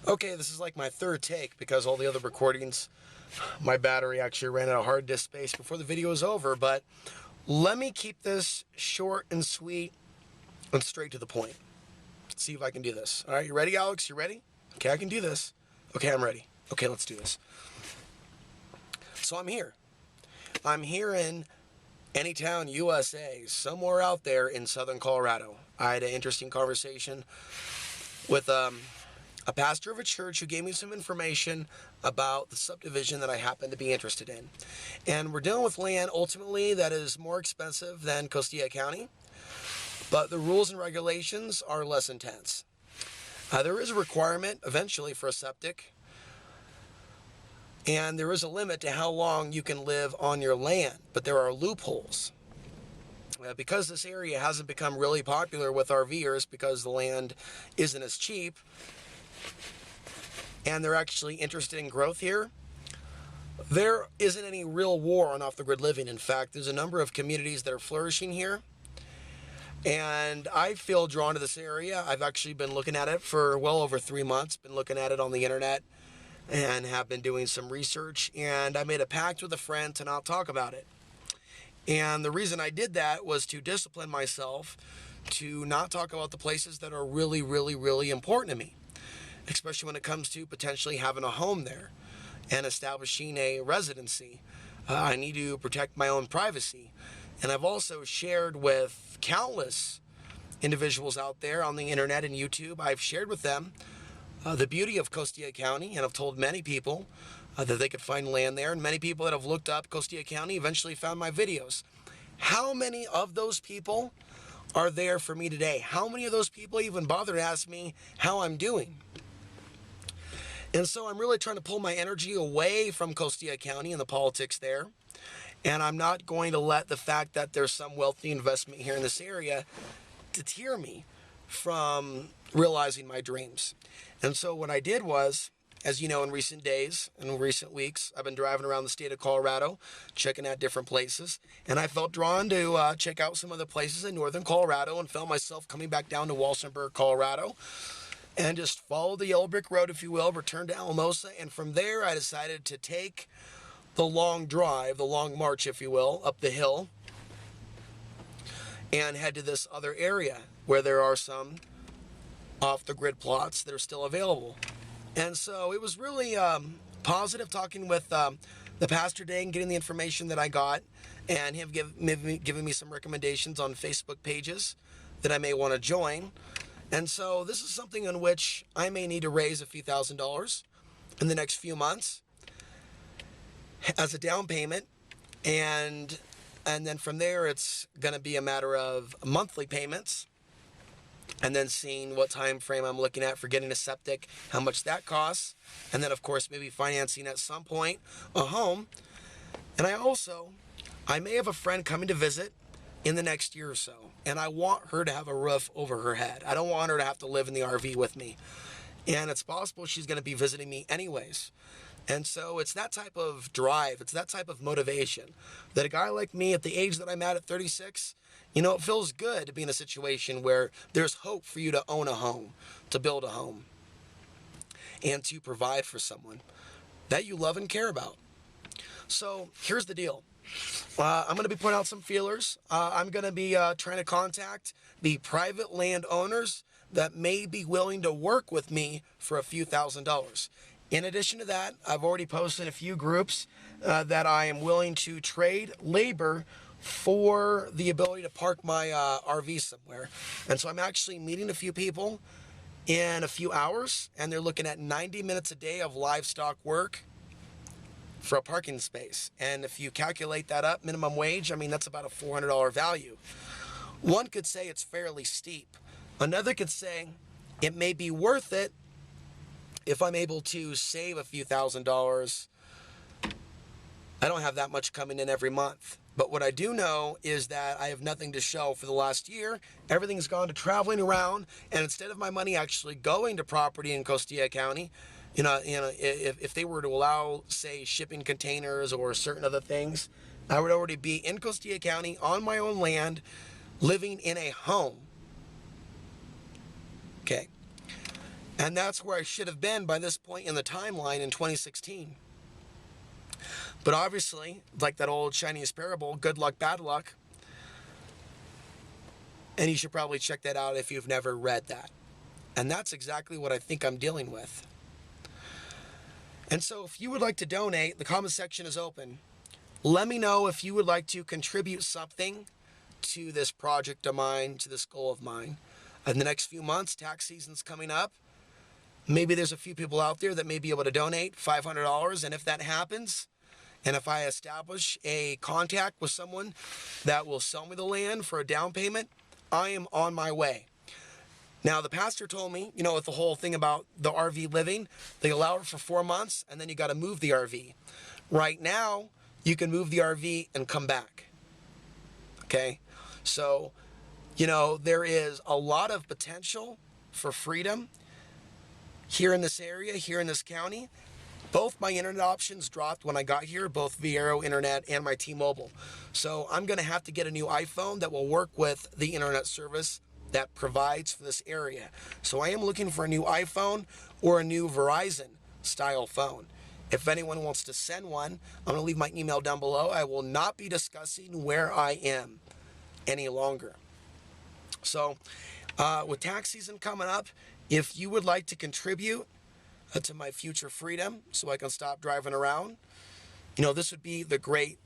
Okay, this is like my third take because all the other recordings, my battery actually ran out of hard disk space before the video was over, but let me keep this short and sweet and straight to the point. Let's see if I can do this. All right, you ready, Alex? You ready? Okay, I can do this. Okay, I'm ready. Okay, let's do this. So I'm here. I'm here in Anytown, USA, somewhere out there in southern Colorado. I had an interesting conversation with a pastor of a church who gave me some information about the subdivision that I happen to be interested in. And we're dealing with land ultimately that is more expensive than Costilla County, but the rules and regulations are less intense. There is a requirement eventually for a septic, and there is a limit to how long you can live on your land, but there are loopholes. Because this area hasn't become really popular with RVers because the land isn't as cheap, and they're actually interested in growth here, there isn't any real war on off-the-grid living. In fact, there's a number of communities that are flourishing here, and I feel drawn to this area. I've actually been looking at it for well over 3 months, been looking at it on the internet, and have been doing some research, and I made a pact with a friend to not talk about it. And the reason I did that was to discipline myself to not talk about the places that are really, really, really important to me, especially when it comes to potentially having a home there and establishing a residency. I need to protect my own privacy. And I've also shared with countless individuals out there on the internet and YouTube, I've shared with them the beauty of Costilla County, and I've told many people that they could find land there, and many people that have looked up Costilla County eventually found my videos. How many of those people are there for me today? How many of those people even bother to ask me how I'm doing? And so I'm really trying to pull my energy away from Costilla County and the politics there. And I'm not going to let the fact that there's some wealthy investment here in this area deter me from realizing my dreams. And so what I did was, as you know, in recent days, in recent weeks, I've been driving around the state of Colorado, checking out different places, and I felt drawn to check out some of the places in northern Colorado, and found myself coming back down to Walsenburg, Colorado, and just followed the yellow brick road, if you will, returned to Alamosa, and from there I decided to take the long drive, the long march, if you will, up the hill, and head to this other area where there are some off-the-grid plots that are still available. And so it was really positive talking with the pastor today and getting the information that I got, and him giving me some recommendations on Facebook pages that I may want to join. And so this is something in which I may need to raise a few $1,000s in the next few months as a down payment, and then from there it's going to be a matter of monthly payments, and then seeing what time frame I'm looking at for getting a septic, how much that costs, and then of course maybe financing at some point a home. And I may have a friend coming to visit in the next year or so, and I want her to have a roof over her head. I don't want her to have to live in the RV with me, and it's possible she's going to be visiting me anyways. And so it's that type of drive, it's that type of motivation that a guy like me at the age that I'm at 36, it feels good to be in a situation where there's hope for you to own a home, to build a home, and to provide for someone that you love and care about. So here's the deal. I'm going to be putting out some feelers. I'm going to be trying to contact the private landowners that may be willing to work with me for a few $1,000s. In addition to that, I've already posted a few groups that I am willing to trade labor for the ability to park my RV somewhere. And so I'm actually meeting a few people in a few hours, and they're looking at 90 minutes a day of livestock work for a parking space. And if you calculate that up, minimum wage, that's about a $400 value. One could say it's fairly steep. Another could say it may be worth it if I'm able to save a few $1,000s. I don't have that much coming in every month. But what I do know is that I have nothing to show for the last year. Everything's gone to traveling around, and instead of my money actually going to property in Costilla County, if they were to allow, say, shipping containers or certain other things, I would already be in Costilla County on my own land, living in a home. Okay. And that's where I should have been by this point in the timeline in 2016. But obviously, like that old Chinese parable, good luck, bad luck. And you should probably check that out if you've never read that. And that's exactly what I think I'm dealing with. And so if you would like to donate, the comment section is open. Let me know if you would like to contribute something to this project of mine, to this goal of mine. In the next few months, tax season's coming up. Maybe there's a few people out there that may be able to donate $500. And if that happens, and if I establish a contact with someone that will sell me the land for a down payment, I am on my way. Now, the pastor told me, with the whole thing about the RV living, they allow it for 4 months, and then you got to move the RV. Right now, you can move the RV and come back. Okay? So, there is a lot of potential for freedom here in this area, here in this county. Both my internet options dropped when I got here, both Viero Internet and my T-Mobile. So I'm going to have to get a new iPhone that will work with the internet service that provides for this area. So I am looking for a new iPhone or a new Verizon style phone. If anyone wants to send one, I'm going to leave my email down below. I will not be discussing where I am any longer. So with tax season coming up, if you would like to contribute to my future freedom so I can stop driving around, this would be a great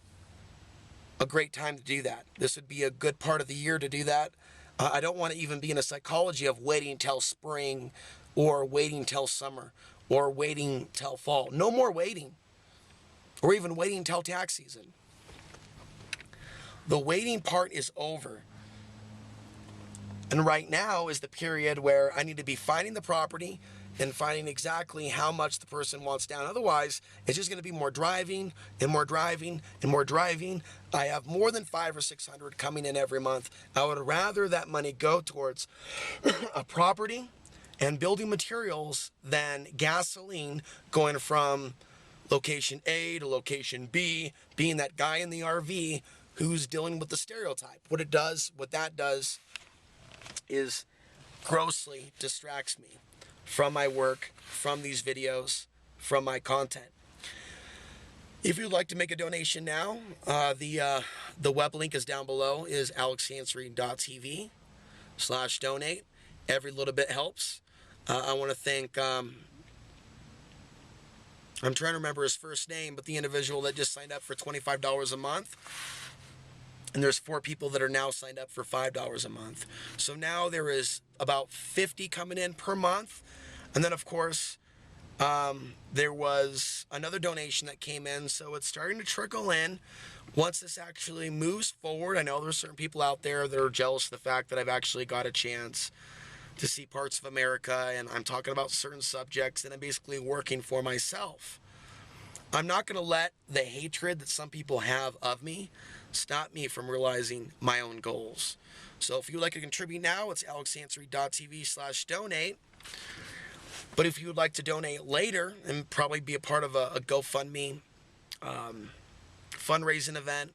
time to do that. This would be a good part of the year to do that. I don't want to even be in a psychology of waiting till spring or waiting till summer or waiting till fall. No more waiting, or even waiting till tax season. The waiting part is over. And right now is the period where I need to be finding the property and finding exactly how much the person wants down. Otherwise, it's just going to be more driving and more driving and more driving. I have more than 500 or 600 coming in every month. I would rather that money go towards a property and building materials than gasoline going from location A to location B, being that guy in the RV who's dealing with the stereotype. What that does is grossly distracts me from my work, from these videos, from my content. If you'd like to make a donation now, the web link is down below, is alexhansery.tv/donate. Every little bit helps. I want to thank, I'm trying to remember his first name, but the individual that just signed up for $25 a month. And there's 4 people that are now signed up for $5 a month. So now there is about 50 coming in per month. And then, of course, there was another donation that came in. So it's starting to trickle in. Once this actually moves forward, I know there's certain people out there that are jealous of the fact that I've actually got a chance to see parts of America. And I'm talking about certain subjects and I'm basically working for myself. I'm not going to let the hatred that some people have of me stop me from realizing my own goals. So if you would like to contribute now, it's alexhansery.tv/donate. But if you would like to donate later and probably be a part of a GoFundMe fundraising event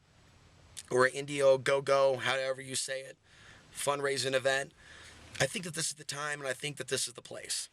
or an Indiegogo, however you say it, fundraising event, I think that this is the time and I think that this is the place.